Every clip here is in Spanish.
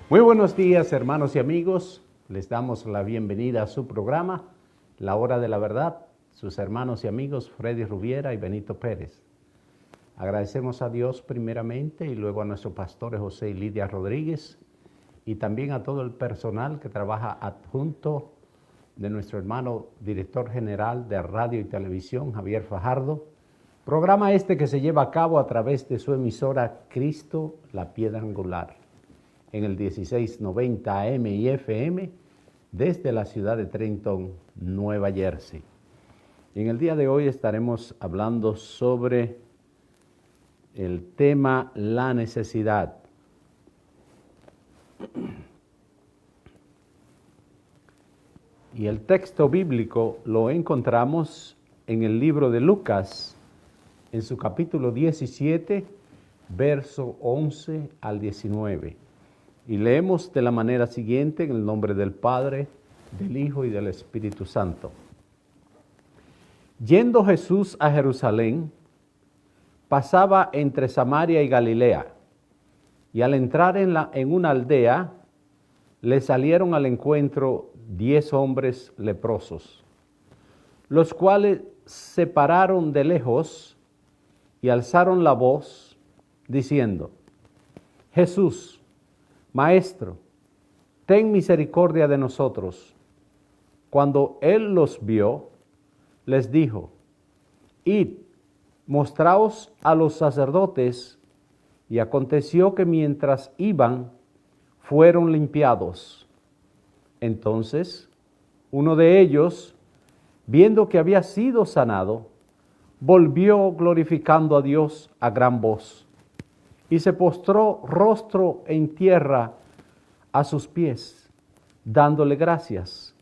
Muy buenos días, hermanos y amigos. Les damos la bienvenida a su programa, La Hora de la Verdad. Sus hermanos y amigos Freddy Rubiera y Benito Pérez. Agradecemos a Dios primeramente y luego a nuestros pastores José y Lidia Rodríguez y también a todo el personal que trabaja adjunto de nuestro hermano director general de Radio y Televisión, Javier Fajardo. Programa este que se lleva a cabo a través de su emisora Cristo, la Piedra Angular, en el 1690 AM y FM desde la ciudad de Trenton, Nueva Jersey. Y en el día de hoy estaremos hablando sobre el tema la necesidad. Y el texto bíblico lo encontramos en el libro de Lucas, en su capítulo 17, verso 11 al 19. Y leemos de la manera siguiente, en el nombre del Padre, del Hijo y del Espíritu Santo. Yendo Jesús a Jerusalén, pasaba entre Samaria y Galilea, y al entrar en una aldea, le salieron al encuentro 10 hombres leprosos, los cuales se pararon de lejos y alzaron la voz, diciendo: Jesús, Maestro, ten misericordia de nosotros. Cuando él los vio, les dijo: Id, mostraos a los sacerdotes. Y aconteció que mientras iban, fueron limpiados. Entonces, uno de ellos, viendo que había sido sanado, volvió glorificando a Dios a gran voz, y se postró rostro en tierra a sus pies, dándole gracias.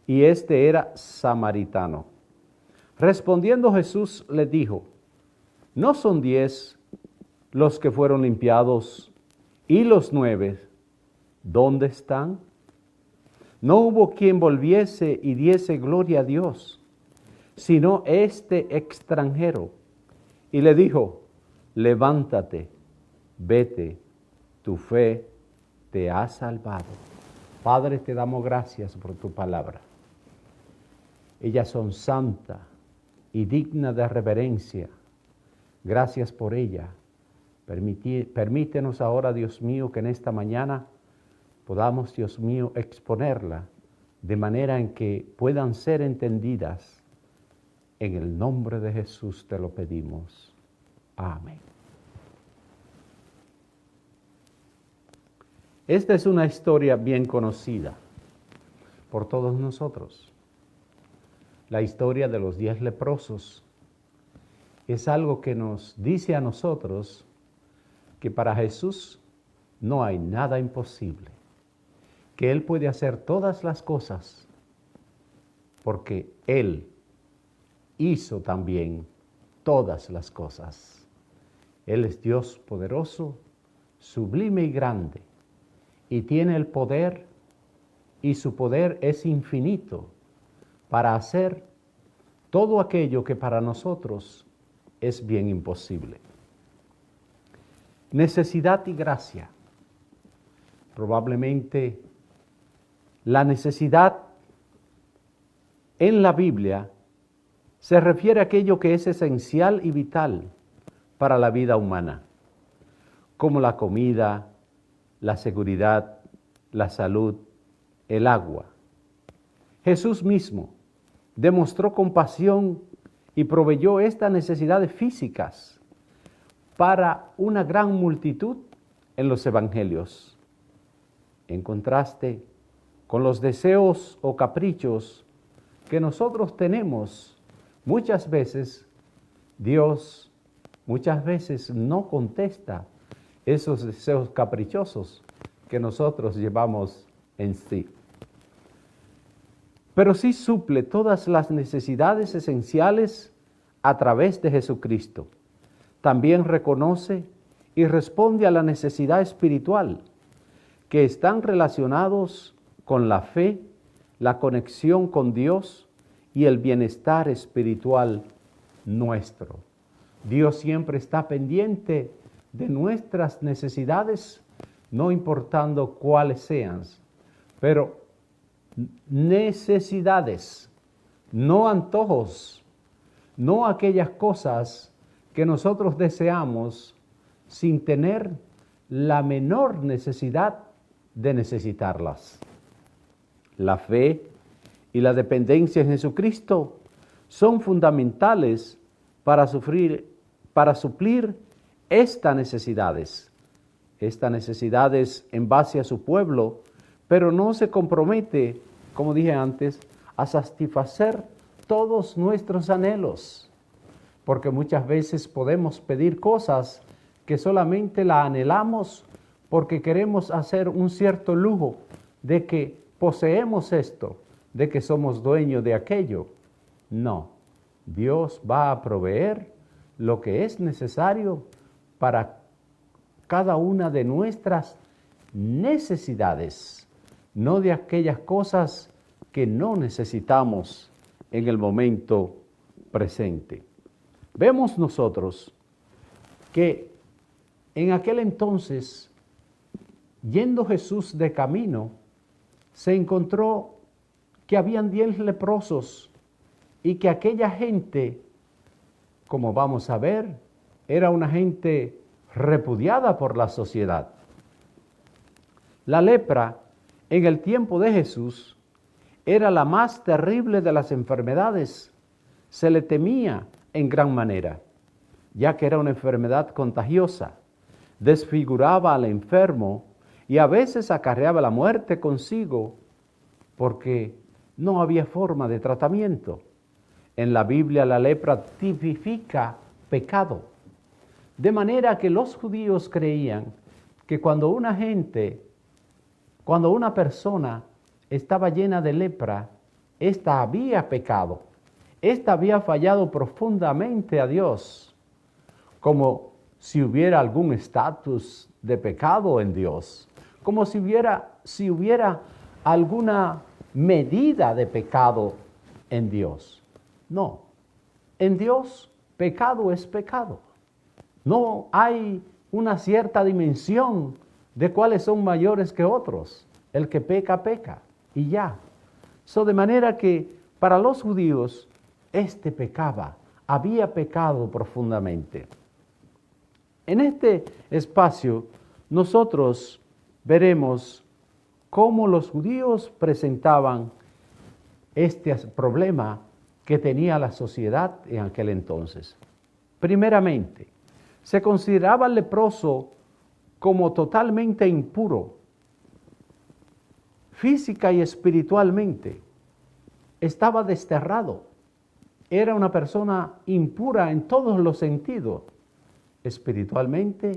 Y este era samaritano. Respondiendo Jesús le dijo: ¿No son 10 los que fueron limpiados, y los 9, ¿dónde están? No hubo quien volviese y diese gloria a Dios, sino este extranjero. Y le dijo: levántate, vete, tu fe te ha salvado. Padre, te damos gracias por tu palabra. Ellas son santa y digna de reverencia. Gracias por ella. Permítenos ahora, Dios mío, que en esta mañana podamos, Dios mío, exponerla de manera en que puedan ser entendidas. En el nombre de Jesús te lo pedimos. Amén. Esta es una historia bien conocida por todos nosotros. La historia de los 10 leprosos es algo que nos dice a nosotros que para Jesús no hay nada imposible, que Él puede hacer todas las cosas, porque Él hizo también todas las cosas. Él es Dios poderoso, sublime y grande, y tiene el poder, y su poder es infinito para hacer todo aquello que para nosotros es bien imposible. Necesidad y gracia. Probablemente la necesidad en la Biblia se refiere a aquello que es esencial y vital para la vida humana, como la comida, la seguridad, la salud, el agua. Jesús mismo demostró compasión y proveyó estas necesidades físicas para una gran multitud en los evangelios. En contraste con los deseos o caprichos que nosotros tenemos, muchas veces Dios no contesta esos deseos caprichosos que nosotros llevamos en sí. Pero sí suple todas las necesidades esenciales a través de Jesucristo. También reconoce y responde a la necesidad espiritual, que están relacionados con la fe, la conexión con Dios y el bienestar espiritual nuestro. Dios siempre está pendiente de nuestras necesidades, no importando cuáles sean, pero necesidades, no antojos, no aquellas cosas que nosotros deseamos sin tener la menor necesidad de necesitarlas. La fe y la dependencia en Jesucristo son fundamentales para suplir estas necesidades en base a su pueblo, pero no se compromete, como dije antes, a satisfacer todos nuestros anhelos, porque muchas veces podemos pedir cosas que solamente la anhelamos porque queremos hacer un cierto lujo de que poseemos esto, de que somos dueños de aquello. No, Dios va a proveer lo que es necesario para cada una de nuestras necesidades, no de aquellas cosas que no necesitamos en el momento presente. Vemos nosotros que en aquel entonces, yendo Jesús de camino, se encontró que habían 10 leprosos y que aquella gente, como vamos a ver, era una gente repudiada por la sociedad. La lepra en el tiempo de Jesús era la más terrible de las enfermedades. Se le temía en gran manera, ya que era una enfermedad contagiosa, desfiguraba al enfermo y a veces acarreaba la muerte consigo porque no había forma de tratamiento. En la Biblia la lepra tipifica pecado, de manera que los judíos creían que cuando una persona estaba llena de lepra, ésta había pecado, ésta había fallado profundamente a Dios, como si hubiera algún estatus de pecado en Dios, como si hubiera alguna medida de pecado en Dios. No, en Dios pecado es pecado. No hay una cierta dimensión de cuáles son mayores que otros. El que peca, peca y ya. De manera que para los judíos, había pecado profundamente. En este espacio, nosotros veremos cómo los judíos presentaban este problema que tenía la sociedad en aquel entonces. Primeramente, se consideraba al leproso como totalmente impuro, física y espiritualmente. Estaba desterrado. Era una persona impura en todos los sentidos, espiritualmente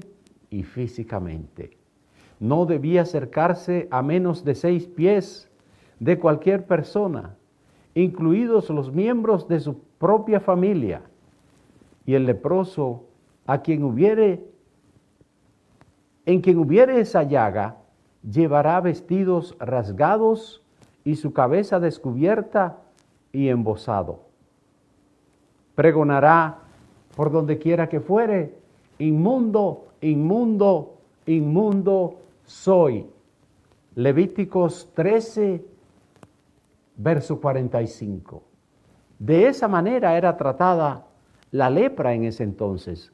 y físicamente. No debía acercarse a menos de 6 pies de cualquier persona, incluidos los miembros de su propia familia. Y el leproso, en quien hubiere esa llaga, llevará vestidos rasgados y su cabeza descubierta y embozado. Pregonará por donde quiera que fuere: inmundo, inmundo, inmundo soy. Levíticos 13, verso 45. De esa manera era tratada la lepra en ese entonces.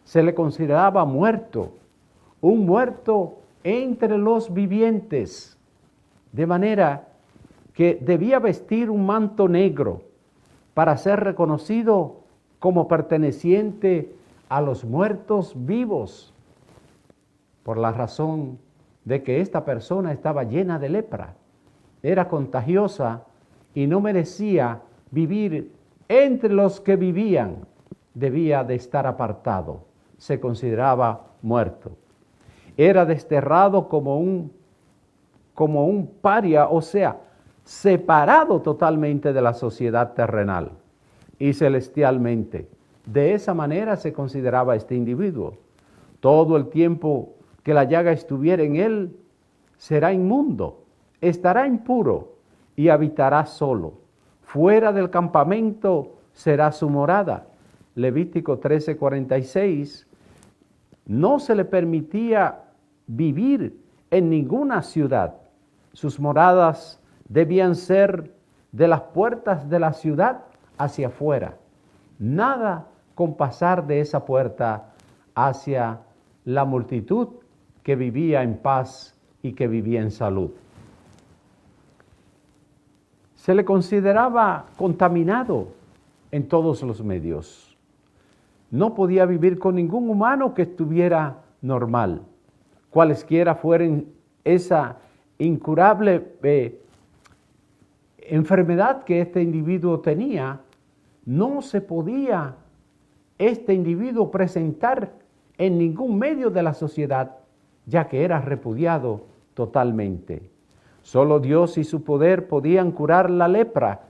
Se le consideraba muerto, un muerto entre los vivientes, de manera que debía vestir un manto negro para ser reconocido como perteneciente a los muertos vivos, por la razón de que esta persona estaba llena de lepra, era contagiosa y no merecía vivir entre los que vivían, debía de estar apartado, se consideraba muerto. Era desterrado como un paria, o sea, separado totalmente de la sociedad terrenal y celestialmente. De esa manera se consideraba este individuo. Todo el tiempo que la llaga estuviera en él, será inmundo, estará impuro y habitará solo. Fuera del campamento será su morada. Levítico 13:46. No se le permitía vivir en ninguna ciudad. Sus moradas debían ser de las puertas de la ciudad hacia afuera. Nada con pasar de esa puerta hacia la multitud que vivía en paz y que vivía en salud. Se le consideraba contaminado en todos los medios. No podía vivir con ningún humano que estuviera normal, cualesquiera fueran esa incurable enfermedad que este individuo tenía. No se podía este individuo presentar en ningún medio de la sociedad, ya que era repudiado totalmente. Solo Dios y su poder podían curar la lepra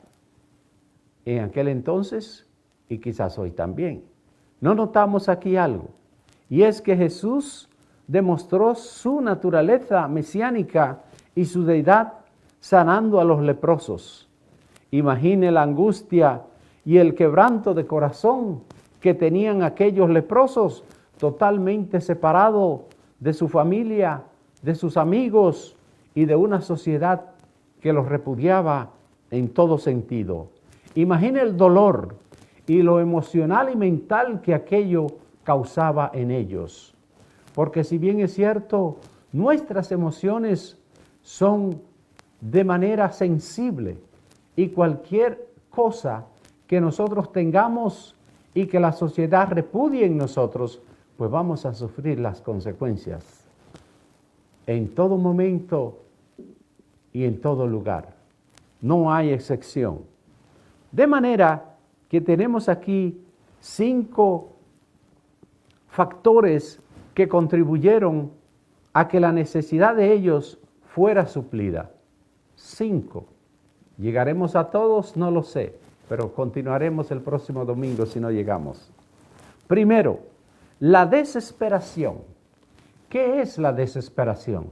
en aquel entonces y quizás hoy también. No notamos aquí algo, y es que Jesús demostró su naturaleza mesiánica y su deidad sanando a los leprosos. Imagine la angustia y el quebranto de corazón que tenían aquellos leprosos, totalmente separados de su familia, de sus amigos y de una sociedad que los repudiaba en todo sentido. Imagine el dolor y lo emocional y mental que aquello causaba en ellos. Porque si bien es cierto, nuestras emociones son de manera sensible y cualquier cosa que nosotros tengamos y que la sociedad repudie en nosotros, pues vamos a sufrir las consecuencias en todo momento y en todo lugar. No hay excepción. De manera que tenemos aquí 5 factores que contribuyeron a que la necesidad de ellos fuera suplida. 5. ¿Llegaremos a todos? No lo sé, pero continuaremos el próximo domingo si no llegamos. Primero, la desesperación. ¿Qué es la desesperación?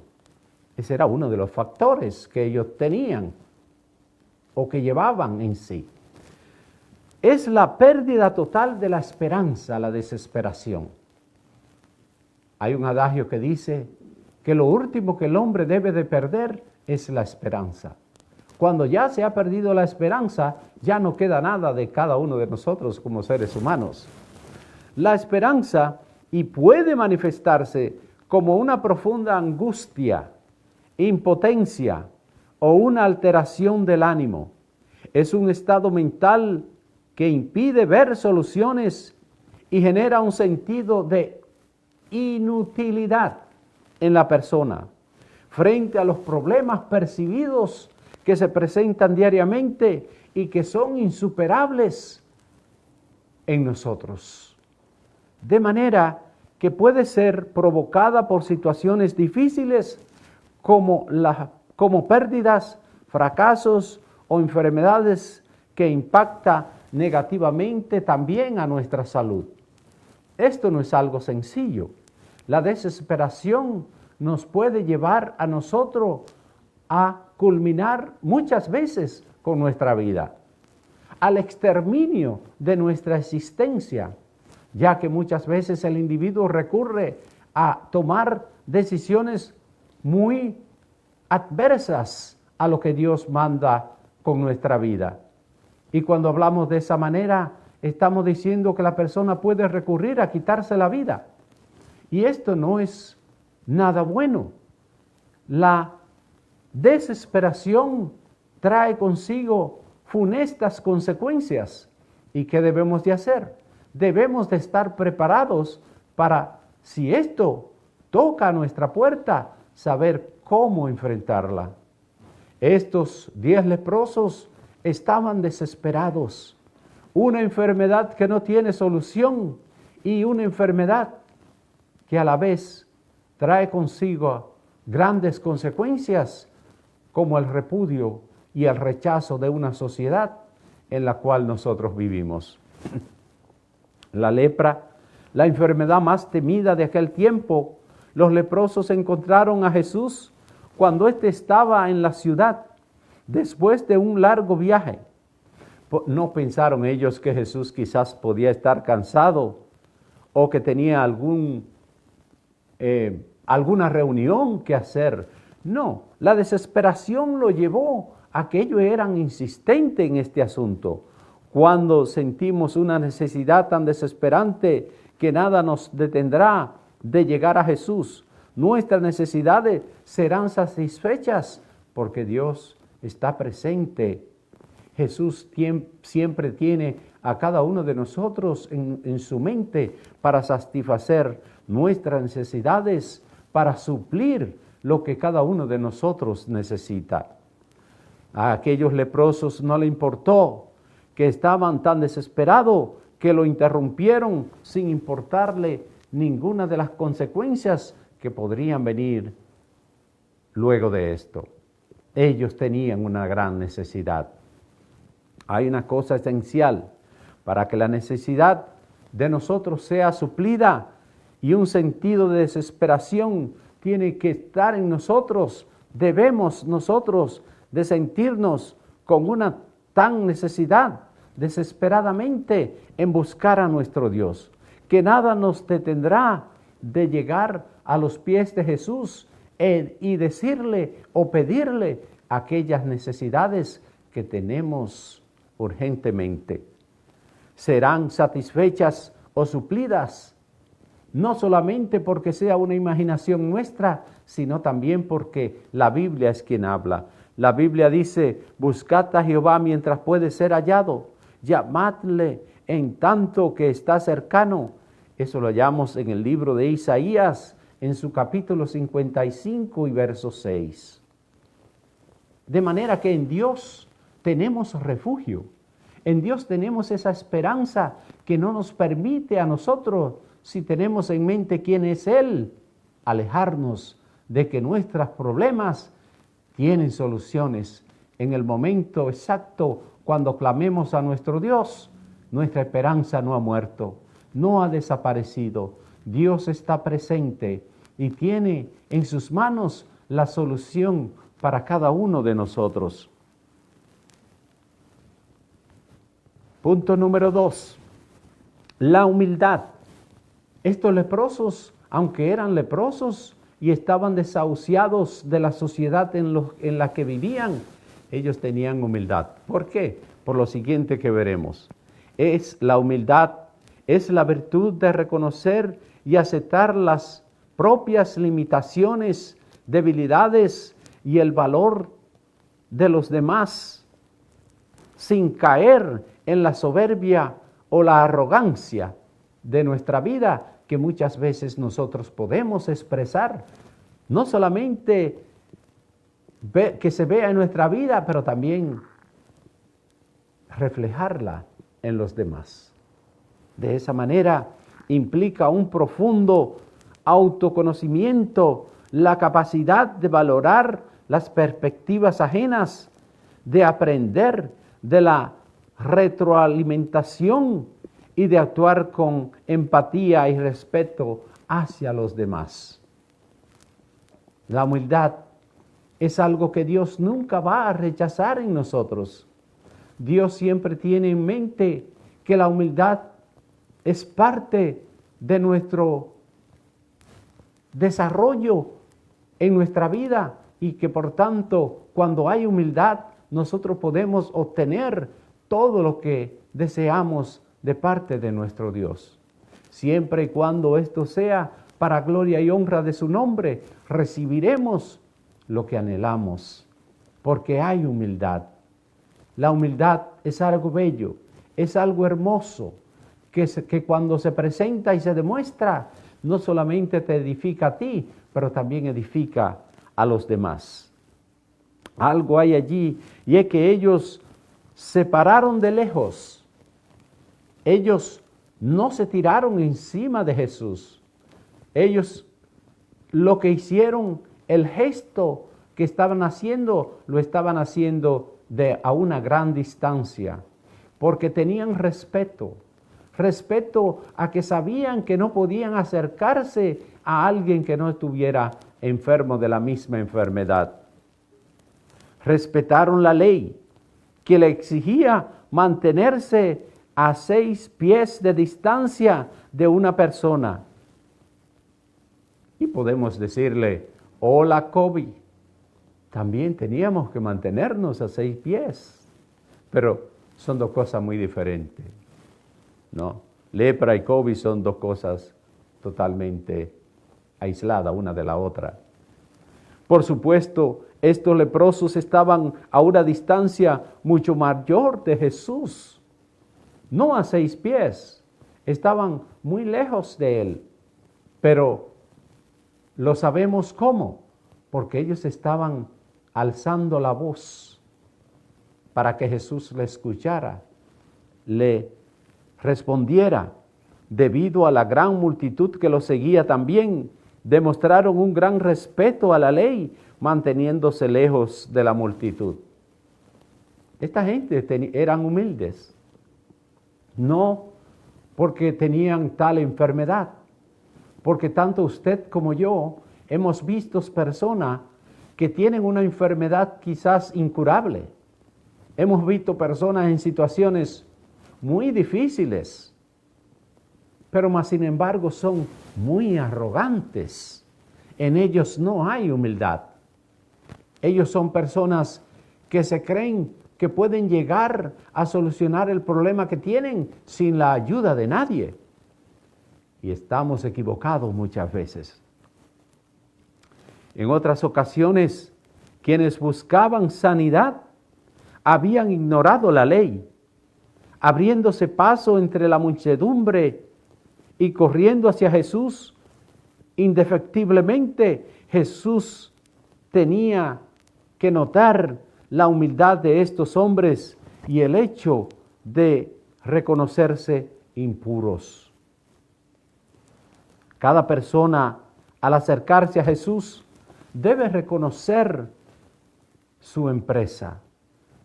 Ese era uno de los factores que ellos tenían o que llevaban en sí. Es la pérdida total de la esperanza, la desesperación. Hay un adagio que dice que lo último que el hombre debe de perder es la esperanza. Cuando ya se ha perdido la esperanza, ya no queda nada de cada uno de nosotros como seres humanos. La esperanza y puede manifestarse como una profunda angustia, impotencia o una alteración del ánimo. Es un estado mental que impide ver soluciones y genera un sentido de inutilidad en la persona frente a los problemas percibidos que se presentan diariamente y que son insuperables en nosotros. De manera que puede ser provocada por situaciones difíciles como pérdidas, fracasos o enfermedades que impactan negativamente también a nuestra salud. Esto no es algo sencillo. La desesperación nos puede llevar a nosotros a culminar muchas veces con nuestra vida, al exterminio de nuestra existencia, ya que muchas veces el individuo recurre a tomar decisiones muy adversas a lo que Dios manda con nuestra vida. Y cuando hablamos de esa manera, estamos diciendo que la persona puede recurrir a quitarse la vida. Y esto no es nada bueno. La desesperación trae consigo funestas consecuencias. ¿Y qué debemos de hacer? Debemos de estar preparados para, si esto toca a nuestra puerta, saber cómo enfrentarla. Estos 10 leprosos estaban desesperados. Una enfermedad que no tiene solución y una enfermedad que a la vez trae consigo grandes consecuencias como el repudio y el rechazo de una sociedad en la cual nosotros vivimos. La lepra, la enfermedad más temida de aquel tiempo, los leprosos encontraron a Jesús cuando éste estaba en la ciudad después de un largo viaje. No pensaron ellos que Jesús quizás podía estar cansado o que tenía algún alguna reunión que hacer. No, la desesperación lo llevó a que ellos eran insistentes en este asunto. Cuando sentimos una necesidad tan desesperante que nada nos detendrá de llegar a Jesús, nuestras necesidades serán satisfechas porque Dios está presente. Jesús siempre tiene a cada uno de nosotros en su mente para satisfacer nuestras necesidades, para suplir lo que cada uno de nosotros necesita. A aquellos leprosos no le importó, que estaban tan desesperados que lo interrumpieron sin importarle ninguna de las consecuencias que podrían venir luego de esto. Ellos tenían una gran necesidad. Hay una cosa esencial para que la necesidad de nosotros sea suplida, y un sentido de desesperación tiene que estar en nosotros. Debemos nosotros de sentirnos con una tan necesidad desesperadamente en buscar a nuestro Dios, que nada nos detendrá de llegar a los pies de Jesús y decirle o pedirle aquellas necesidades que tenemos urgentemente. Serán satisfechas o suplidas, no solamente porque sea una imaginación nuestra, sino también porque la Biblia es quien habla. La Biblia dice: buscad a Jehová mientras puede ser hallado, llamadle en tanto que está cercano. Eso lo hallamos en el libro de Isaías, en su capítulo 55 y verso 6. De manera que en Dios tenemos refugio. En Dios tenemos esa esperanza que no nos permite a nosotros, si tenemos en mente quién es Él, alejarnos de que nuestros problemas tienen soluciones. En el momento exacto, cuando clamemos a nuestro Dios, nuestra esperanza no ha muerto, no ha desaparecido. Dios está presente y tiene en sus manos la solución para cada uno de nosotros. Punto número 2, la humildad. Estos leprosos, aunque eran leprosos y estaban desahuciados de la sociedad en la que vivían, ellos tenían humildad. ¿Por qué? Por lo siguiente que veremos. La humildad es la virtud de reconocer y aceptar las propias limitaciones, debilidades y el valor de los demás, sin caer en la soberbia o la arrogancia de nuestra vida, que muchas veces nosotros podemos expresar, no solamente que se vea en nuestra vida, pero también reflejarla en los demás. De esa manera implica un profundo autoconocimiento, la capacidad de valorar las perspectivas ajenas, de aprender de la retroalimentación y de actuar con empatía y respeto hacia los demás. La humildad es algo que Dios nunca va a rechazar en nosotros. Dios siempre tiene en mente que la humildad es parte de nuestro desarrollo en nuestra vida, y que por tanto, cuando hay humildad, nosotros podemos obtener todo lo que deseamos de parte de nuestro Dios. Siempre y cuando esto sea para gloria y honra de su nombre, recibiremos lo que anhelamos, porque hay humildad. La humildad es algo bello, es algo hermoso, que cuando se presenta y se demuestra, no solamente te edifica a ti, pero también edifica a los demás. Algo hay allí, y es que ellos se pararon de lejos. Ellos no se tiraron encima de Jesús. Ellos lo que hicieron, el gesto que estaban haciendo, lo estaban haciendo a una gran distancia, porque tenían respeto a que sabían que no podían acercarse a alguien que no estuviera enfermo de la misma enfermedad. Respetaron la ley, que le exigía mantenerse a 6 pies de distancia de una persona. Y podemos decirle, hola Kobe, también teníamos que mantenernos a 6 pies. Pero son dos cosas muy diferentes, ¿no? Lepra y COVID son dos cosas totalmente aisladas una de la otra. Por supuesto, estos leprosos estaban a una distancia mucho mayor de Jesús, no a 6 pies, estaban muy lejos de él, pero lo sabemos cómo, porque ellos estaban alzando la voz para que Jesús le escuchara, le respondiera. Debido a la gran multitud que lo seguía también, demostraron un gran respeto a la ley, manteniéndose lejos de la multitud. Esta gente eran humildes, no porque tenían tal enfermedad, porque tanto usted como yo hemos visto personas que tienen una enfermedad quizás incurable. Hemos visto personas en situaciones muy difíciles, pero más sin embargo son muy arrogantes. En ellos no hay humildad. Ellos son personas que se creen que pueden llegar a solucionar el problema que tienen sin la ayuda de nadie. Y estamos equivocados muchas veces. En otras ocasiones, quienes buscaban sanidad habían ignorado la ley, abriéndose paso entre la muchedumbre y corriendo hacia Jesús. Indefectiblemente, Jesús tenía que notar la humildad de estos hombres y el hecho de reconocerse impuros. Cada persona, al acercarse a Jesús, debe reconocer su empresa.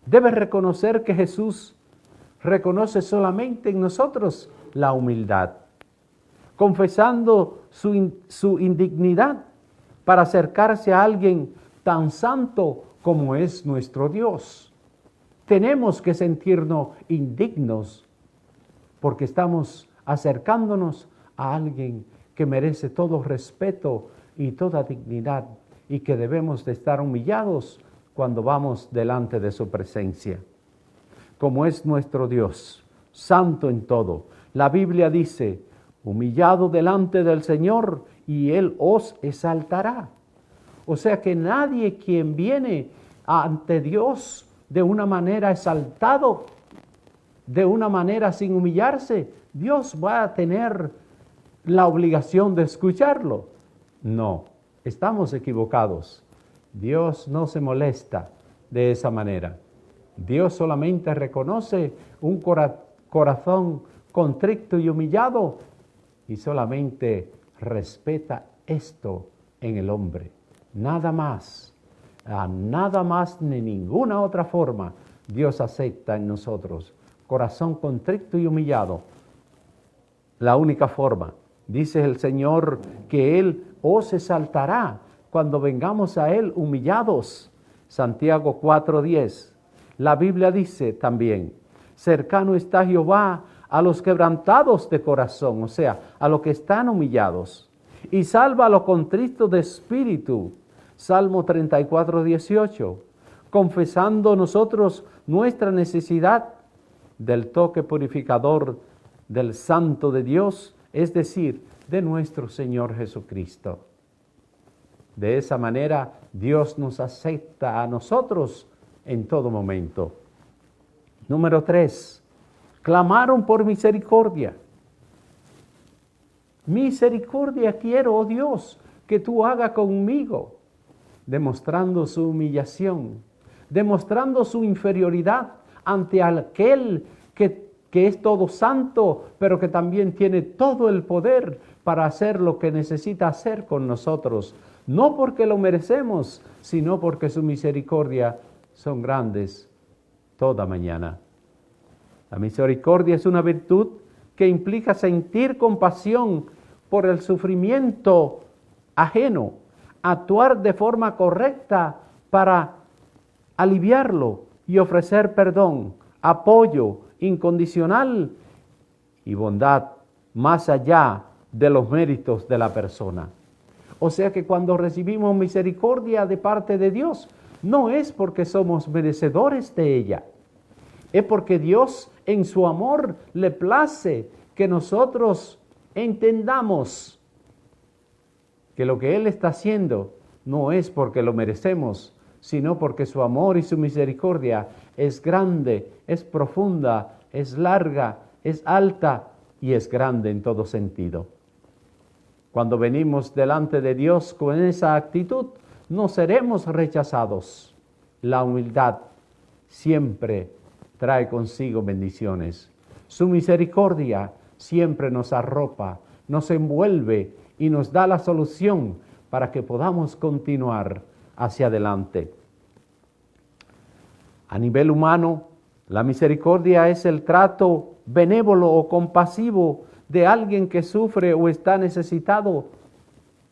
Debe reconocer que Jesús reconoce solamente en nosotros la humildad, confesando su indignidad para acercarse a alguien tan santo como es nuestro Dios. Tenemos que sentirnos indignos porque estamos acercándonos a alguien que merece todo respeto y toda dignidad y que debemos de estar humillados cuando vamos delante de su presencia. Como es nuestro Dios, santo en todo. La Biblia dice, humillado delante del Señor y Él os exaltará. O sea que nadie quien viene ante Dios de una manera exaltado, de una manera sin humillarse, Dios va a tener la obligación de escucharlo. No, estamos equivocados. Dios no se molesta de esa manera. Dios solamente reconoce un corazón contrito y humillado y solamente respeta esto en el hombre. Nada más ni ninguna otra forma Dios acepta en nosotros. Corazón contrito y humillado. La única forma. Dice el Señor que Él os exaltará cuando vengamos a Él humillados. Santiago 4:10. La Biblia dice también, cercano está Jehová a los quebrantados de corazón, o sea, a los que están humillados, y salva a los contritos de espíritu. Salmo 34:18. Confesando nosotros nuestra necesidad del toque purificador del Santo de Dios, es decir, de nuestro Señor Jesucristo. De esa manera, Dios nos acepta a nosotros en todo momento. Número 3. Clamaron por misericordia. Misericordia quiero, oh Dios, que tú hagas conmigo. Demostrando su humillación, demostrando su inferioridad ante aquel que es todo santo, pero que también tiene todo el poder para hacer lo que necesita hacer con nosotros. No porque lo merecemos, sino porque su misericordia son grandes toda mañana. La misericordia es una virtud que implica sentir compasión por el sufrimiento ajeno, actuar de forma correcta para aliviarlo y ofrecer perdón, apoyo incondicional y bondad más allá de los méritos de la persona. O sea que cuando recibimos misericordia de parte de Dios, no es porque somos merecedores de ella. Es porque Dios en su amor le place que nosotros entendamos que lo que Él está haciendo no es porque lo merecemos, sino porque su amor y su misericordia es grande, es profunda, es larga, es alta y es grande en todo sentido. Cuando venimos delante de Dios con esa actitud, no seremos rechazados. La humildad siempre trae consigo bendiciones. Su misericordia siempre nos arropa, nos envuelve y nos da la solución para que podamos continuar hacia adelante. A nivel humano, la misericordia es el trato benévolo o compasivo de alguien que sufre o está necesitado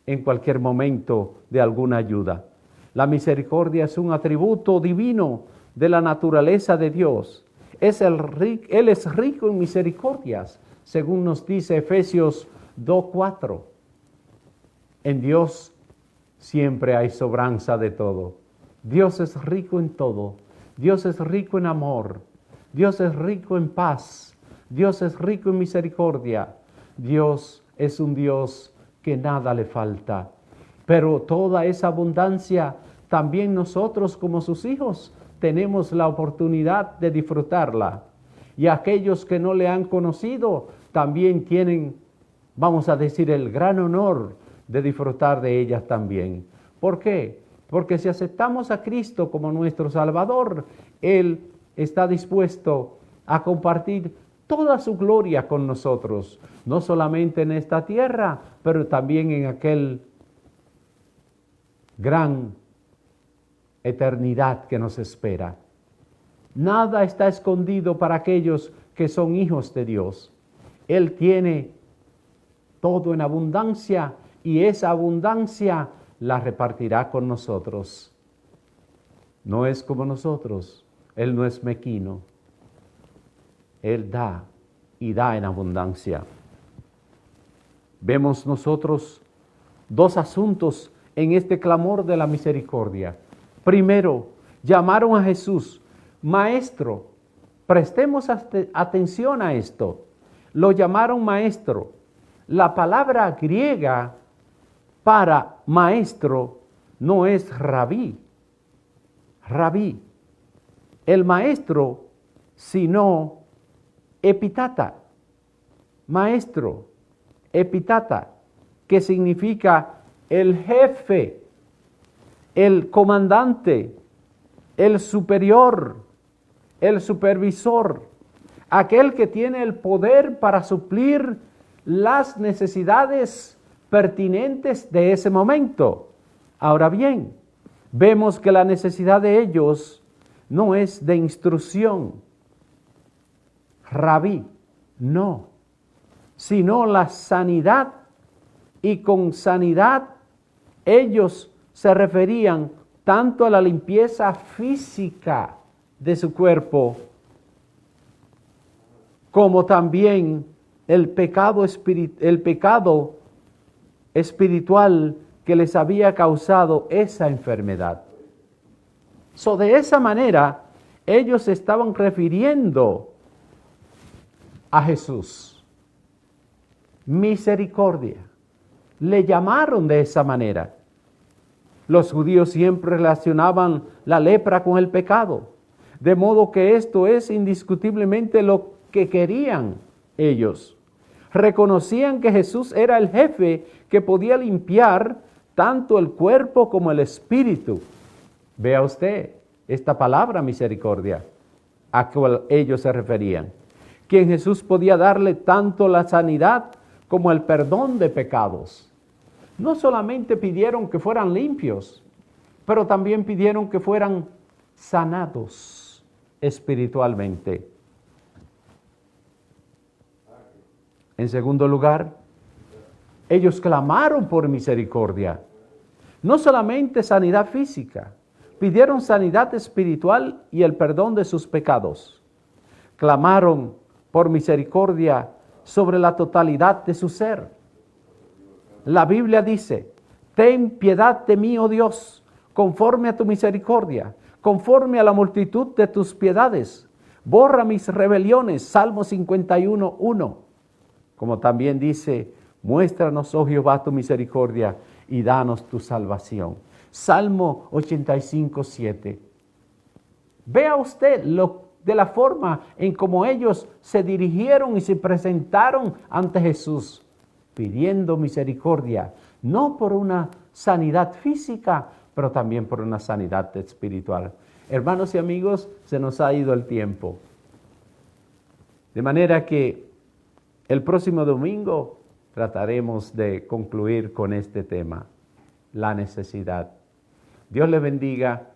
en cualquier momento de alguna ayuda. La misericordia es un atributo divino de la naturaleza de Dios. Él es rico en misericordias, según nos dice Efesios 2:4. En Dios siempre hay sobranza de todo. Dios es rico en todo. Dios es rico en amor. Dios es rico en paz. Dios es rico en misericordia. Dios es un Dios que nada le falta. Pero toda esa abundancia, también nosotros como sus hijos tenemos la oportunidad de disfrutarla. Y aquellos que no le han conocido también tienen, vamos a decir, el gran honor de disfrutar de ellas también. ¿Por qué? Porque si aceptamos a Cristo como nuestro Salvador, Él está dispuesto a compartir toda su gloria con nosotros, no solamente en esta tierra, pero también en aquel gran eternidad que nos espera. Nada está escondido para aquellos que son hijos de Dios. Él tiene todo en abundancia y esa abundancia la repartirá con nosotros. No es como nosotros, Él no es mezquino. Él da y da en abundancia. Vemos nosotros dos asuntos en este clamor de la misericordia. Primero, llamaron a Jesús, Maestro. Prestemos atención a esto. Lo llamaron Maestro. La palabra griega para maestro no es rabí. Rabí. El maestro, sino epitata. Maestro, epitata, que significa el jefe, el comandante, el superior, el supervisor, aquel que tiene el poder para suplir las necesidades pertinentes de ese momento. Ahora bien, vemos que la necesidad de ellos no es de instrucción, rabí, no, sino la sanidad, y con sanidad ellos se referían tanto a la limpieza física de su cuerpo, como también el pecado espiritual que les había causado esa enfermedad. De esa manera, ellos se estaban refiriendo a Jesús. Misericordia. Le llamaron de esa manera. Los judíos siempre relacionaban la lepra con el pecado, de modo que esto es indiscutiblemente lo que querían ellos. Reconocían que Jesús era el jefe que podía limpiar tanto el cuerpo como el espíritu. Vea usted esta palabra misericordia a cual ellos se referían. Quien Jesús podía darle tanto la sanidad como el perdón de pecados. No solamente pidieron que fueran limpios, pero también pidieron que fueran sanados espiritualmente. En segundo lugar, ellos clamaron por misericordia. No solamente sanidad física, pidieron sanidad espiritual y el perdón de sus pecados. Clamaron por misericordia sobre la totalidad de su ser. La Biblia dice, Ten piedad de mí, oh Dios, conforme a tu misericordia, conforme a la multitud de tus piedades. Borra mis rebeliones, Salmo 51, 1. Como también dice, muéstranos, oh Jehová, tu misericordia y danos tu salvación. Salmo 85, 7. Vea usted de la forma en cómo ellos se dirigieron y se presentaron ante Jesús, pidiendo misericordia, no por una sanidad física, pero también por una sanidad espiritual. Hermanos y amigos, se nos ha ido el tiempo. De manera que el próximo domingo trataremos de concluir con este tema, la necesidad. Dios le bendiga.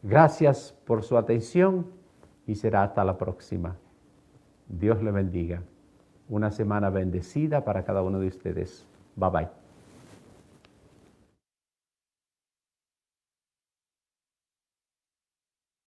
Gracias por su atención y será hasta la próxima. Dios le bendiga. Una semana bendecida para cada uno de ustedes. Bye bye.